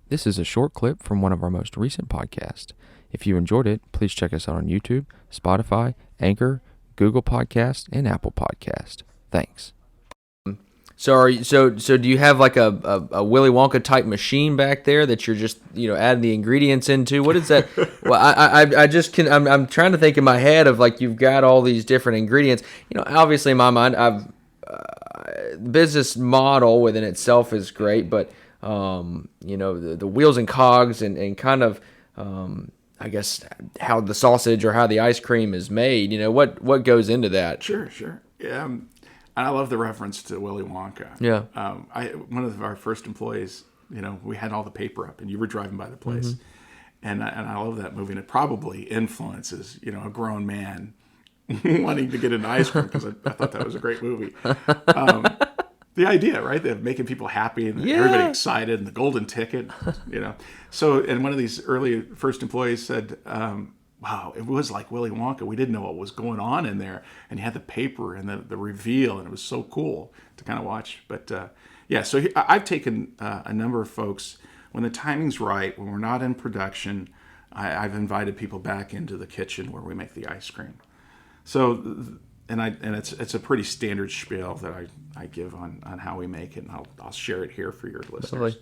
This is a short clip from one of our most recent podcasts. If you enjoyed it, please check us out on YouTube, Spotify, Anchor, Google Podcast, and Apple Podcast. Thanks. So do you have like a Willy Wonka type machine back there that you're just adding the ingredients into? What is that? Well, I just can I'm trying to think in my head of like you've got all these different ingredients. Obviously in my mind, the business model within itself is great, but the wheels and cogs and kind of I guess how the sausage or how the ice cream is made. What goes into that? Sure. Yeah, and I love the reference to Willy Wonka. Yeah. One of our first employees, we had all the paper up, and you were driving by the place, and I love that movie. And it probably influences, a grown man wanting to get into ice cream because I thought that was a great movie. The idea, right, of making people happy and everybody excited, and the golden ticket, So, and one of these early first employees said, wow, it was like Willy Wonka. We didn't know what was going on in there. And you had the paper and the reveal, and it was so cool to kind of watch. But so I've taken a number of folks, when the timing's right, when we're not in production, I've invited people back into the kitchen where we make the ice cream. So, and it's a pretty standard spiel that I give on how we make it, and I'll share it here for your listeners. Totally.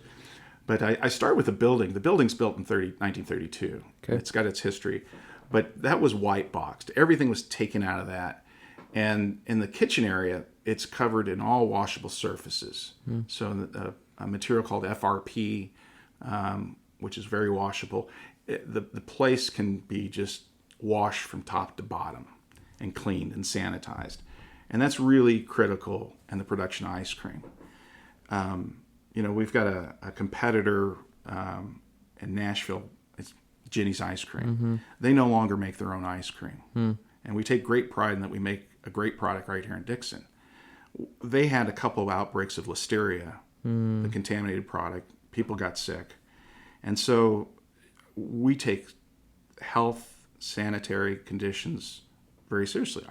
But I start with the building. The building's built in 1932. Okay. It's got its history. But that was white boxed. Everything was taken out of that. And in the kitchen area, it's covered in all washable surfaces. So a material called FRP, which is very washable. The place can be just washed from top to bottom and cleaned and sanitized. And that's really critical in the production of ice cream. We've got a competitor in Nashville. It's Ginny's Ice Cream. They no longer make their own ice cream. And we take great pride in that we make a great product right here in Dixon. They had a couple of outbreaks of listeria, the contaminated product. People got sick. And so we take health, sanitary conditions very seriously.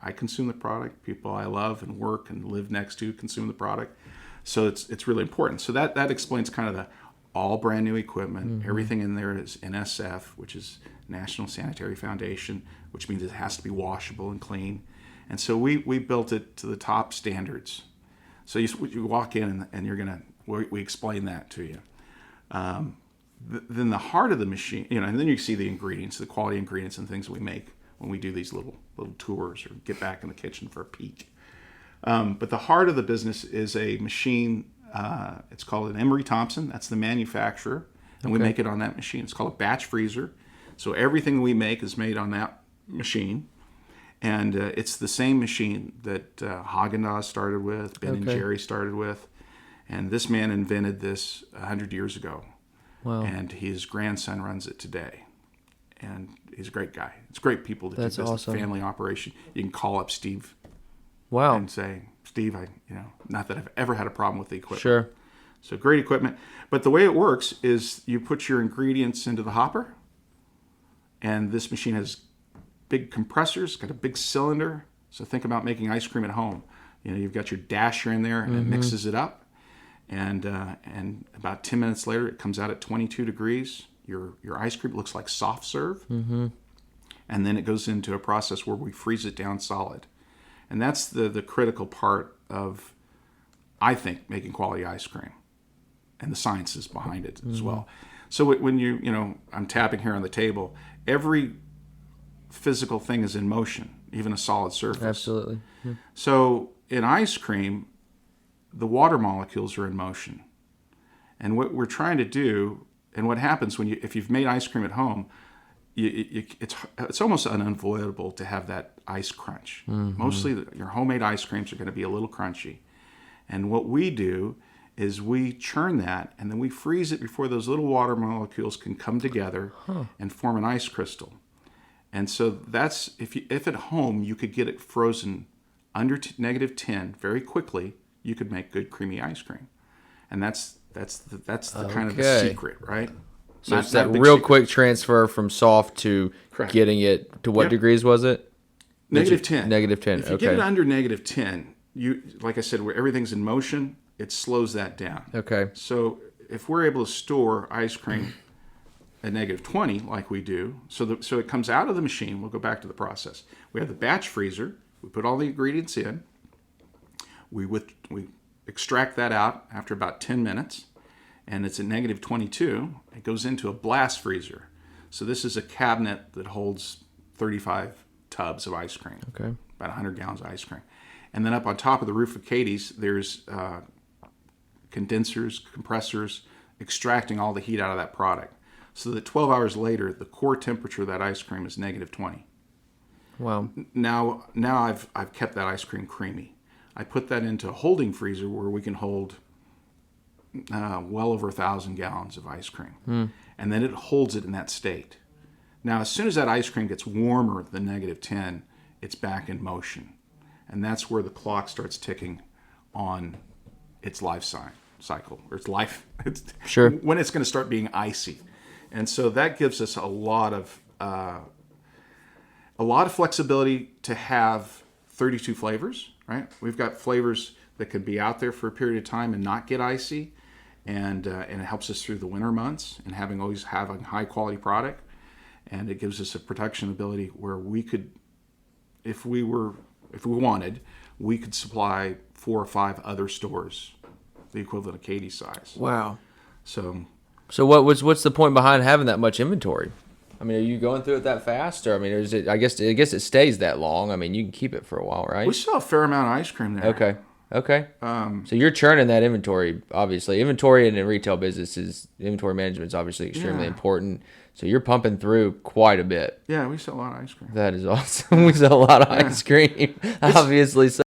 I consume the product. People I love and work and live next to consume the product. So it's really important. So that explains kind of the all brand new equipment. Everything in there is NSF, which is National Sanitary Foundation, which means it has to be washable and clean. And so we built it to the top standards. So you walk in and we explain that to you. Then the heart of the machine, and then you see the ingredients, the quality ingredients and things that we make when we do these little tours or get back in the kitchen for a peek. But the heart of the business is a machine. It's called an Emery Thompson. That's the manufacturer, and we make it on that machine. It's called a batch freezer. So everything we make is made on that machine, and it's the same machine that Haagen-Dazs started with, Ben and Jerry started with, and this man invented this 100 years ago. Wow. And his grandson runs it today, and he's a great guy. It's great people to do business. Awesome. Family operation. You can call up Steve. Wow. And say, Steve, not that I've ever had a problem with the equipment. Sure. So great equipment. But the way it works is you put your ingredients into the hopper, and this machine has big compressors, got a big cylinder. So think about making ice cream at home. You've got your dasher in there, and it mixes it up. And about 10 minutes later, it comes out at 22 degrees. Your ice cream looks like soft serve. And then it goes into a process where we freeze it down solid. And that's the critical part of, I think, making quality ice cream, and the sciences behind it as well. So when I'm tapping here on the table, every physical thing is in motion, even a solid surface. Absolutely. Yeah. So in ice cream, the water molecules are in motion. And what we're trying to do, and what happens if you've made ice cream at home, it's almost unavoidable to have that ice crunch. Mostly your homemade ice creams are going to be a little crunchy. And what we do is we churn that, and then we freeze it before those little water molecules can come together and form an ice crystal. And so that's, if at home you could get it frozen under negative 10 very quickly, you could make good creamy ice cream. And that's the kind of the secret, right? So it's that real quick transfer from soft to getting it to what degrees was it? Negative 10. Negative 10. If you get it under negative 10, like I said, where everything's in motion, it slows that down. Okay. So if we're able to store ice cream at -20 like we do, so it comes out of the machine. We'll go back to the process. We have the batch freezer. We put all the ingredients in. We extract that out after about 10 minutes, and it's at -22. It goes into a blast freezer. So this is a cabinet that holds 35 tubs of ice cream, Okay. about 100 gallons of ice cream. And then up on top of the roof of Katie's, there's condensers, compressors, extracting all the heat out of that product. So that 12 hours later, the core temperature of that ice cream is -20. Wow. Now I've kept that ice cream creamy. I put that into a holding freezer where we can hold well over 1,000 gallons of ice cream. And then it holds it in that state. Now, as soon as that ice cream gets warmer than -10, it's back in motion. And that's where the clock starts ticking on its life cycle, or its life. Sure. When it's going to start being icy. And so that gives us a lot of flexibility to have 32 flavors, right? We've got flavors that can be out there for a period of time and not get icy, and it helps us through the winter months and always having high quality product. And it gives us a production ability where we could, if we wanted, we could supply 4 or 5 other stores the equivalent of Katie's size. Wow. So what's the point behind having that much inventory? I mean, are you going through it that fast, or I mean, is it? I guess it stays that long. I mean, you can keep it for a while, right? we still have a fair amount of ice cream there. Okay. So you're churning that inventory. Obviously, inventory in a retail business inventory management is obviously extremely important. So you're pumping through quite a bit. Yeah, we sell a lot of ice cream. That is awesome. We sell a lot of ice cream, obviously. So